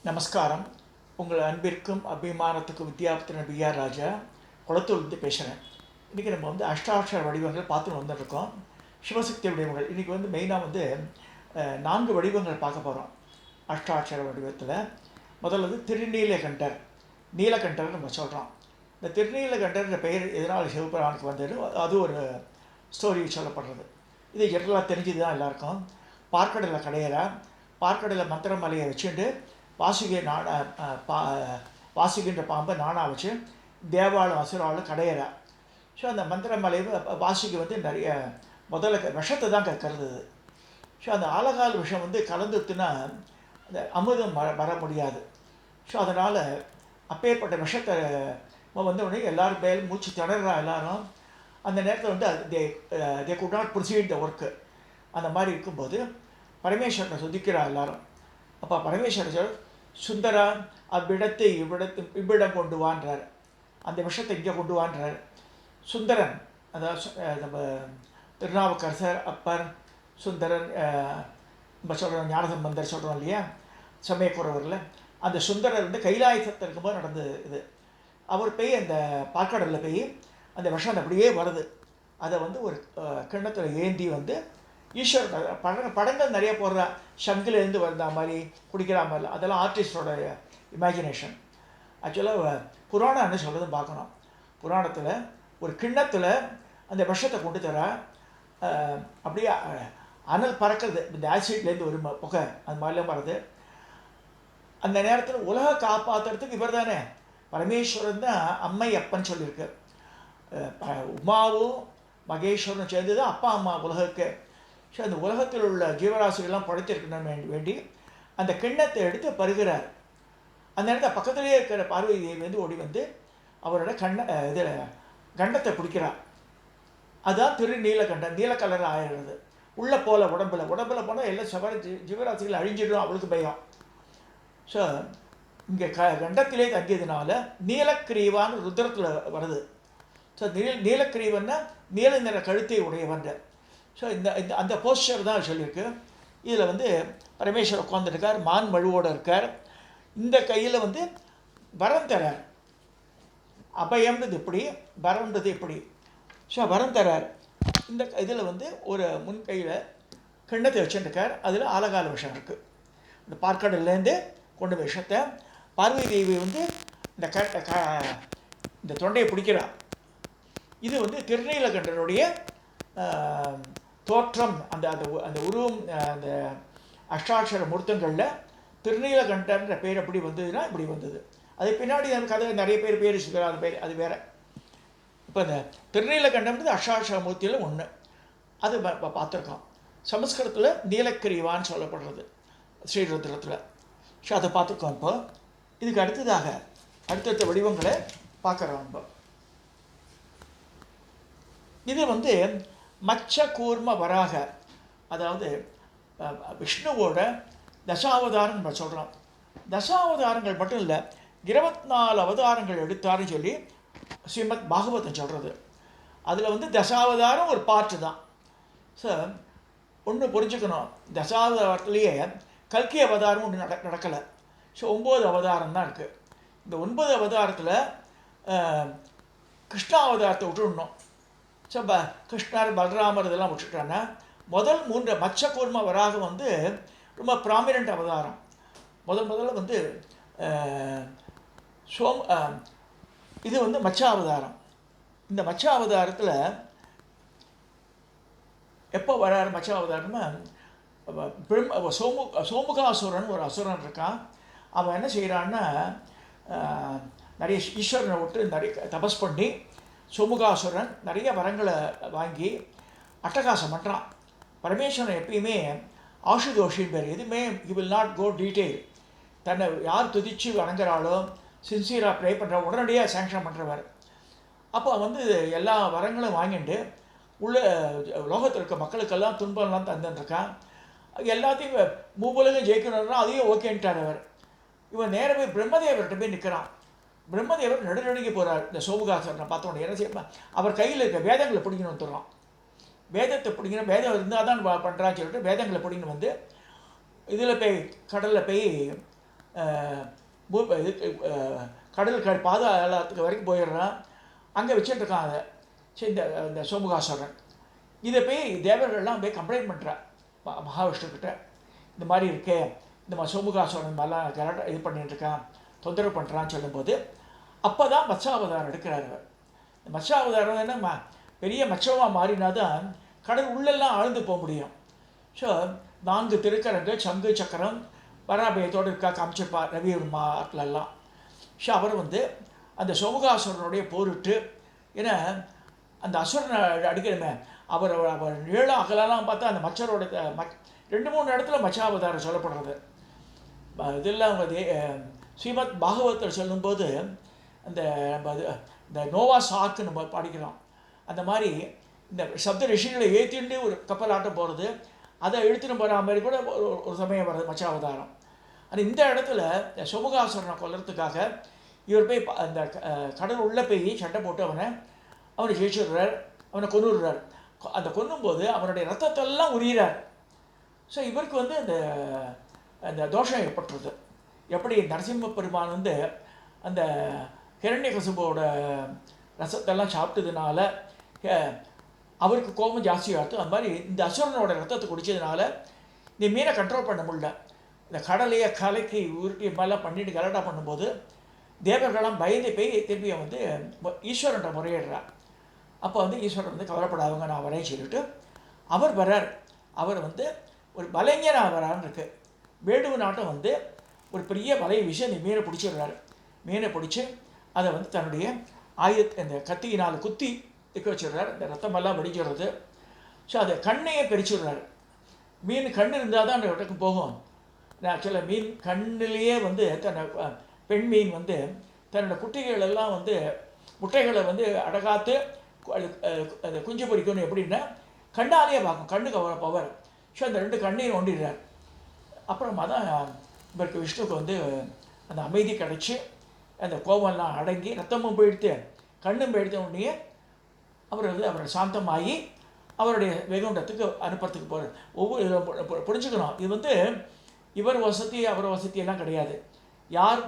நமஸ்காரம். உங்கள் அன்பிற்கும் அபிமானத்துக்கும் வித்யாபத்தின பிஆர் ராஜா குளத்தூர்லேருந்து பேசுகிறேன். இன்றைக்கி நம்ம வந்து அஷ்டாட்சர வடிவங்கள் பார்த்து வந்துட்டுருக்கோம். சிவசக்தி வடிவங்கள் இன்றைக்கி வந்து மெயினாக வந்து 4 வடிவங்கள் பார்க்க போகிறோம். அஷ்டாட்சர வடிவத்தில் முதல்ல வந்து திருநீலகண்டர், நீலகண்டர் நம்ம சொல்கிறோம். இந்த திருநீலகண்டர்ன்ற பெயர் எதனால் சிவபெருமானுக்கு வந்தது, அது ஒரு ஸ்டோரி சொல்லப்படுறது. இது ஜெனரலாக தெரிஞ்சது தான் எல்லாருக்கும். பார்க்கடலில் கடையிறா, பார்க்கடலில் மந்திரமலையை வச்சுட்டு வாசுகின்ற பாம்பை நானாக வச்சு தேவாளும் அசுராலும் கடையிறா. ஸோ அந்த மந்திரமலை வாசுகி வந்து நிறைய முதல்ல விஷத்தை தான் கருதுது. ஸோ அந்த ஆலகால் விஷம் வந்து கலந்துத்துனா அந்த அமுதம் வர முடியாது. ஸோ அதனால் அப்பேற்பட்ட விஷத்தை வந்து உடனே எல்லோரும் மேலும் மூச்சு திணறா எல்லாரும். அந்த நேரத்தில் வந்து தே could not proceed the work. அந்த மாதிரி இருக்கும்போது பரமேஸ்வரனை சுதிக்கிறா எல்லாரும். அப்போ பரமேஸ்வரர் சொல், சுந்தரா அவ்விடத்தை இவ்விடம் கொண்டு வான்றார், அந்த விஷத்தை இங்கே கொண்டு வான்றார். சுந்தரன், அதாவது நம்ம திருநாவுக்கரசர், அப்பர், சுந்தரன், நம்ம சொல்கிறோம் ஞானசம்பந்தர் சொல்கிறோம் இல்லையா, சமயக்குறவரில் அந்த சுந்தரர் வந்து கைலாயசத்தில் இருக்கும்போது நடந்தது இது. அவர் போய் அந்த பாற்கடலில் போய் அந்த விஷம் அப்படியே வருது. அதை வந்து ஒரு கிண்ணத்தில் ஏந்தி வந்து ஈஸ்வரன் படங்கள் நிறைய போடுறா, சங்குலேருந்து வந்த மாதிரி குடிக்கிற மாதிரி, அதெல்லாம் ஆர்டிஸ்டோட இமேஜினேஷன். ஆக்சுவலாக புராணம் என்ன சொல்கிறதுன்னு பார்க்கணும். புராணத்தில் ஒரு கிண்ணத்தில் அந்த விஷத்தை கொண்டு தர அப்படியே அனல் பறக்கிறது, இந்த ஆசிட்லேருந்து ஒரு புகை அந்த மாதிரிலாம் வருது. அந்த நேரத்தில் உலகை காப்பாற்றுறதுக்கு இவர் தானே பரமேஸ்வரன் தான் அம்மை அப்பன்னு சொல்லியிருக்கு. உமாவும் மகேஸ்வரனும் சேர்ந்து தான் அப்பா அம்மா உலகுக்கு. ஸோ அந்த உலகத்தில் உள்ள ஜீவராசிகள்லாம் படைத்திருக்கணும் வேண்டி அந்த கிண்ணத்தை எடுத்து பருகிறார். அந்த நேரத்தில் பக்கத்துலேயே இருக்கிற பார்வதி தேவி வந்து ஓடி வந்து அவரோட கண்டத்தை பிடிக்கிறார். அதுதான் திருநீலகண்டன். நீல கலர் ஆயிடுறது உள்ளே போல உடம்புல போனால் எல்லாம் ஜீவராசிகள் அழிஞ்சிடும், அவளுக்கு பயம். ஸோ இங்கே கண்டத்திலே தங்கியதுனால நீலக்கிரீவான்னு ருத்ரத்தில் வருது. ஸோ நீலக்கிரீவன்னா நீல நிற கழுத்தை உடையவன். ஸோ அந்த போஸ்டர் தான் சொல்லியிருக்கு. இதில் வந்து பரமேஸ்வரர் உட்காந்துருக்கார், மான் மழுவோடு இருக்கார். இந்த கையில் வந்து வரம் தரார். அபயம்ன்றது இப்படி, வரம்ன்றது இப்படி. ஸோ வரம் தரார். இந்த இதில் வந்து ஒரு முன் கையில் கிண்ணத்தை வச்சுருக்கார். அதில் ஆலகால விஷம் இருக்குது. இந்த பார்க்கடல்லேருந்து கொண்டு விஷத்தை பார்வதி தேவி வந்து இந்த தொண்டையை பிடிக்கிறார். இது வந்து திருநீலகண்டனுடைய தோற்றம். அந்த அந்த உருவம், அந்த அஷ்டாட்சர மூர்த்தங்களில் திருநீலகண்டன்ற பேர் எப்படி வந்ததுன்னா இப்படி வந்தது. அது பின்னாடி கதை நிறைய பேர் சொல்கிறார், அந்த பேர் அது வேறு. இப்போ இந்த திருநீலகண்டம்ன்றது அஷ்டாட்சர மூர்த்தியில் ஒன்று, அது பார்த்துருக்கோம். சமஸ்கிருதத்தில் நீலக்கிரீவான்னு சொல்லப்படுறது ஸ்ரீருத்ரத்தில். ஸோ அதை பார்த்துருக்கோம். இப்போ இதுக்கு அடுத்தடுத்த வடிவங்களை பார்க்குறோம். இப்போ இது வந்து மச்ச கூர்ம வராக, அதாவது விஷ்ணுவோட தசாவதாரம் நம்ம சொல்கிறோம். தசாவதாரங்கள் மட்டும் இல்லை, 24 அவதாரங்கள் எடுத்தாருன்னு சொல்லி ஸ்ரீமத் பாகவதம் சொல்கிறது. அதில் வந்து தசாவதாரம் ஒரு பார்ட்டு தான். ஸோ ஒன்று புரிஞ்சுக்கணும், தசாவதாரத்துலேயே கல்கி அவதாரம் ஒன்று நடக்கலை. ஸோ 9 அவதாரம் தான் இருக்குது. இந்த 9 அவதாரத்தில் கிருஷ்ணாவதாரத்தை விட்டுடணும். ஸோ கிருஷ்ணர், பலராமர் இதெல்லாம் விட்டுட்டாங்கன்னா முதல் 3 மச்சக்கூர்ம வராக வந்து ரொம்ப ப்ராமினெண்ட் அவதாரம். முதல்ல வந்து இது வந்து மச்ச அவதாரம். இந்த மச்ச அவதாரத்தில் எப்போ வராரு மச்ச அவதாரம்னா, சோமுகாசுரன் ஒரு அசுரன் இருக்கான். அவன் என்ன செய்கிறான்னா, நிறைய ஈஸ்வரனை விட்டு நிறைய தபஸ் பண்ணி சோமுகாசுரன் நிறைய வரங்களை வாங்கி அட்டகாசம் பண்ணுறான். பரமேஸ்வரன் எப்பயுமே ஆஷுதோஷின் பேர், எதுவுமே he will not go detail. தன்னை யார் துதித்து வணங்குறாளோ, சின்சியராக ப்ரே பண்ணுறா, உடனடியாக சேங்ஷன் பண்ணுறவர். அப்போ வந்து எல்லா வரங்களும் வாங்கிட்டு உள்ள லோகத்தில் இருக்க மக்களுக்கெல்லாம் துன்பம்லாம் தந்துட்டுருக்கான். எல்லாத்தையும் மூவுலகம் ஜெயிக்கணும்னா அதையும் ஓகேன்ட்டார் அவர். இவன் நேரவே பிரம்மதேவர்கிட்ட போய் நிற்கிறான். பிரம்மதேவர் நடுநடுங்கி போகிறார். இந்த சோமுகாசுரனை பார்த்தோன்னே என்ன செய்ய, அவர் கையில் இருக்க வேதங்களை பிடிக்கணும் வந்துடுறான். வேதத்தை பிடிக்கணும், வேதம் இருந்தால் தான் பண்ணுறான்னு சொல்லிட்டு வேதங்களை பிடிக்கணும் வந்து இதில் போய் கடலில் போய் கடல் பாதாளத்துக்கு வரைக்கும் போயிடுறான். அங்கே வச்சுட்டு இருக்கான் அதை. சரி, இந்த சோமுகாசுரன் இதை போய் தேவர்கள்லாம் போய் கம்ப்ளைண்ட் பண்ணுறா மகாவிஷ்ணுக்கிட்ட. இந்த மாதிரி இருக்கே, இந்த மாதிரி சோமுகாசுரன் மாதிரிலாம் கரெக்டாக இது பண்ணிட்டு இருக்கான், தொந்தரவு பண்ணுறான்னு சொல்லும்போது அப்போ தான் மத்ஸ்யாவதாரம் எடுக்கிறார் அவர். இந்த மத்ஸ்யாவதாரம் என்ன பெரிய மச்சமாக மாறினா தான் கடல் உள்ளெல்லாம் ஆழ்ந்து போக முடியும். ஸோ 4 திருக்கரங்கள், சங்கு சக்கரம் பராபயத்தோடு இருக்கா காமிச்சிருப்பா ரவி மாட்டிலெல்லாம். ஸோ அவர் அந்த சோமுகாசுரனுடைய போரிட்டு, ஏன்னா அந்த அசுரனை அடிக்கிறமே அவர் நீளம் அகலாம் பார்த்தா அந்த மச்சரோட 2-3 இடத்துல மச்சாவதாரம் சொல்லப்படுறது. இதெல்லாம் ஸ்ரீமத் பாகவத்தில் சொல்லும்போது அந்த நோவா சாக்கு நம்ம படிக்கிறோம். அந்த மாதிரி இந்த சப்த ரிஷிகளை ஏற்றிண்டு ஒரு கப்பலாட்டம் போகிறது, அதை இழுத்துன்னு போகிற மாதிரி கூட ஒரு சமயம் வருது மச்சாவதாரம். ஆனால் இந்த இடத்துல சோமுகாசுரனை கொல்றதுக்காக இவர் போய் அந்த கடல் உள்ளே போய் சண்டை போட்டு அவனை ஜெயிச்சுடுறார், அவனை கொன்னுடுறார். அந்த கொல்லும்போது அவனுடைய ரத்தத்தெல்லாம் உரியிறார். ஸோ இவருக்கு அந்த தோஷம் ஏற்பட்டுருது. எப்படி நரசிம்ம பெருமான் அந்த ஹிரண்யகசிபோட ரசத்தெல்லாம் சாப்பிட்டதுனால அவருக்கு கோபம் ஜாஸ்தியாகிடுது. அந்த மாதிரி இந்த அசுரனோட ரத்தத்தை குடித்ததுனால இந்த மீனை கண்ட்ரோல் பண்ண முடியல. இந்த கடலையை கலக்கி உருட்டி மாதிரிலாம் பண்ணிட்டு கலட்டா பண்ணும்போது தேவர்களெல்லாம் பயந்து போய் திருப்பி ஈஸ்வரன்ட்ட முறையிடுறார். அப்போ ஈஸ்வரன் கவலைப்படாதவங்க நான் வரேன்னு சொல்லிட்டு அவர் வர்றார். அவர் ஒரு வலைஞனாக வரான்னு இருக்கு. வேடுவ நாட்டம் ஒரு பெரிய வலையை வீசி அந்த மீனை பிடிச்சிடுறாரு. மீனை பிடிச்சி அதை தன்னுடைய இந்த கத்தியினால் குத்தி திக்க வச்சிடுறாரு. இந்த ரத்தமெல்லாம் வெடிக்கிறது. ஸோ அதை கண்ணையே பிரிச்சுடுறாரு. மீன் கண் இருந்தால் தான் அந்த இடத்துக்கு போகும். ஆக்சுவலாக மீன் கண்ணிலேயே தன்னை பெண் மீன் தன்னோட குட்டிகள் எல்லாம் முட்டைகளை அடகாத்து அந்த குஞ்சு பொறிக்கணும். எப்படின்னா கண்ணாலேயே பார்க்கும், கண்ணுக்கு அவ்வளோ பவர். ஸோ அந்த 2 கண்ணையும் நோண்டிடுறார். அப்புறமா தான் இவருக்கு விஷ்ணுக்கு அந்த அமைதி கிடச்சி அந்த கோபம்லாம் அடங்கி ரத்தமும் போயிடுத்து கண்ணும் போயிடுத்த உடனே அவரை சாந்தமாகி அவருடைய வைகுண்டத்துக்கு அனுப்புறதுக்கு போகிறார். ஒவ்வொரு புரிஞ்சுக்கணும், இது இவர் வசதி அவர் வசதியெல்லாம் கிடையாது. யார்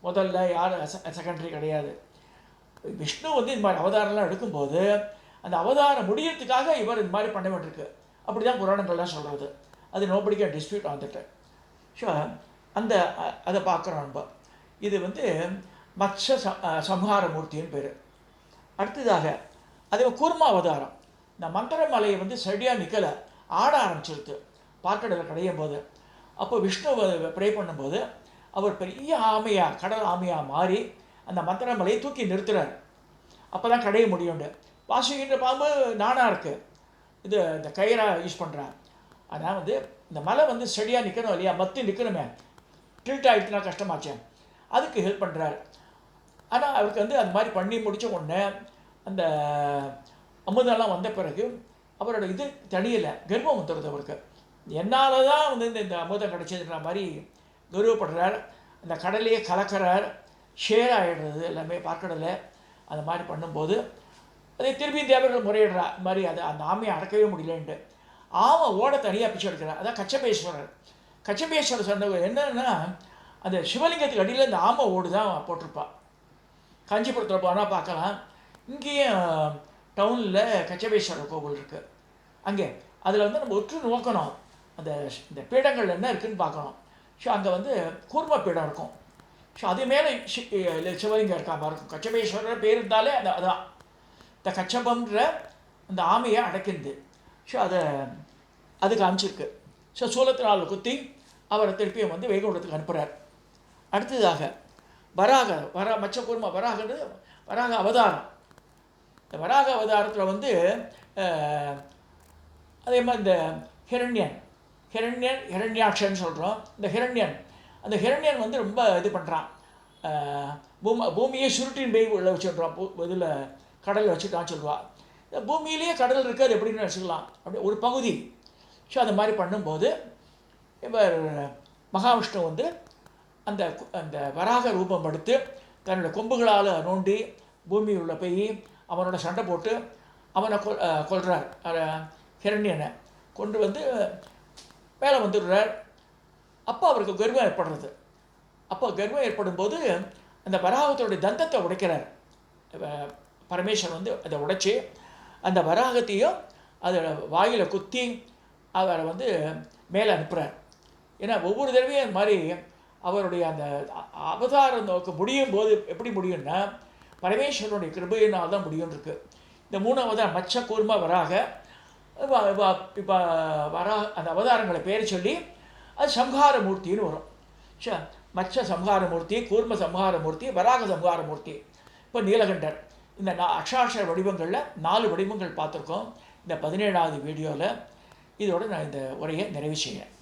முதல்ல யார் செகண்டரி கிடையாது. விஷ்ணு இந்த மாதிரி அவதாரம்லாம் எடுக்கும்போது அந்த அவதாரம் முடியறதுக்காக இவர் இந்த மாதிரி பண்ண வேண்டியிருக்கு. அப்படி தான் புராணங்கள்லாம் சொல்கிறது. அது நோபடி கேன் டிஸ்பியூட் வந்துட்டு. ஸோ அதை பார்க்குறோம் நம்ம. இது மத்ஸ்ய சம்ஹார மூர்த்தின்னு பேர். அடுத்ததாக அதே கூர்மா அவதாரம். இந்த மந்திரமலையை சரியாக நிற்கலை, ஆட ஆரம்பிச்சிருது பார்க்கடலை கடையும் போது. அப்போ விஷ்ணு ப்ரே பண்ணும்போது அவர் பெரிய ஆமையாக, கடல் ஆமையாக மாறி அந்த மந்திரமலையை தூக்கி நிறுத்துறார். அப்போ தான் கடைய முடியுண்டு. வாசுகின்ற பாம்பு நானாக இருக்குது, இந்த கயிறாக யூஸ் பண்ணுறான். ஆனால் இந்த மலை ஸ்டடியாக நிற்கணும் இல்லையா, மத்தி நிற்கணுமே, டில்ட் ஆகிட்டுனா கஷ்டமாச்சேன், அதுக்கு ஹெல்ப் பண்ணுறாரு. ஆனால் அவருக்கு அது மாதிரி பண்ணி முடித்த உடனே அந்த அமுதெல்லாம் வந்த பிறகு அவரோட இது தனியலை, கர்வம் வந்துடுது அவருக்கு. என்னால் தான் இந்த அமுதம் கிடச்சதுன்ற மாதிரி கர்வப்படுறார். அந்த கடலையே கலக்கிறார், ஷேர் ஆகிடுறது எல்லாமே பார்க்கடலை. அந்த மாதிரி பண்ணும்போது அதை திருப்பி தேவர்கள் முறையிடுறா. இந்த மாதிரி அந்த ஆமையை அடக்கவே முடியலன்ட்டு ஆமை ஓட தனியாக பிச்சு எடுக்கிறார். அதான் கச்சபேஸ்வரர். கச்சபேஸ்வரர் சொன்னவர் என்னன்னா, அந்த சிவலிங்கத்துக்கு அடியில் இந்த ஆமை ஓடு தான் போட்டிருப்பாள். காஞ்சிபுரத்தில் போனால் பார்க்கலாம். இங்கேயும் டவுனில் கச்சபேஸ்வரர் கோவில் இருக்குது. அங்கே அதில் நம்ம உற்று நோக்கணும், இந்த பீடங்கள் என்ன இருக்குதுன்னு பார்க்கணும். ஸோ அங்கே கூர்ம பீடம் இருக்கும். ஸோ அது மேலே சிவலிங்கம் இருக்கா மாதிரி இருக்கும். கச்சபேஸ்வரர் பேர் இருந்தாலே அதான் இந்த கச்சபம்ன்ற அந்த ஆமையை அடக்கிந்து. ஸோ அதுக்கு அனுப்பிச்சிருக்கு. ஸோ சூலத்தினால் குத்தி அவரை திருப்பியும் வைகுண்டத்துக்கு அனுப்புகிறார். அடுத்ததாக மச்சக்கூர்மா வராகன்றது வராக அவதாரம். இந்த வராக அவதாரத்தில் அதே மாதிரி இந்த ஹிரண்யாட்சன்னு சொல்கிறோம். இந்த அந்த ஹிரண்யன் ரொம்ப இது பண்ணுறான், பூமியை சுருட்டின் போய் உள்ள வச்சுடுறான். இதில் கடலில் வச்சுட்டான்னு சொல்லுவாள். இந்த பூமியிலேயே கடல் இருக்காது எப்படின்னு வச்சுக்கலாம், அப்படி ஒரு பகுதி. ஸோ அந்த மாதிரி பண்ணும்போது இவர் மகாவிஷ்ணு அந்த வராக ரூபம் எடுத்து தன்னோட கொம்புகளால் நோண்டி பூமி உள்ள போய் அவனோட சண்டை போட்டு அவனை கொல்றார். ஹிரண்யனை கொண்டு மேலே வந்துடுறார். அப்போ அவருக்கு கர்வம் ஏற்படுறது. அப்போ கர்வம் ஏற்படும் போது அந்த வராகத்தோடைய தந்தத்தை உடைக்கிறார். பரமேஸ்வரன் வந்து அதை உடைச்சி அந்த வராகத்தையும் அதை வாயில் குத்தி அவரை வந்து மேலே அனுப்புகிறார். ஏன்னா ஒவ்வொரு தடவையும் அது மாதிரி அவருடைய அந்த அவதாரம் நோக்க முடியும் போது எப்படி முடியும்னா பரமேஸ்வரனுடைய கிருபையினால் தான் முடியும் இருக்கு. இந்த 3 அவதாரம் மச்ச கூர்ம வராக இப்போ அந்த அவதாரங்களை பேர் சொல்லி அது சம்ஹாரமூர்த்தின்னு வரும். மச்ச சம்ஹாரமூர்த்தி, கூர்ம சம்ஹாரமூர்த்தி, வராக சம்ஹாரமூர்த்தி. இப்போ நீலகண்டர். இந்த அக்ஷாட்சர வடிவங்களில் 4 வடிவங்கள் பார்த்துருக்கோம் இந்த 17வது வீடியோவில். இதோடு நான் இந்த உரையை நிறைவு செய்கிறேன்.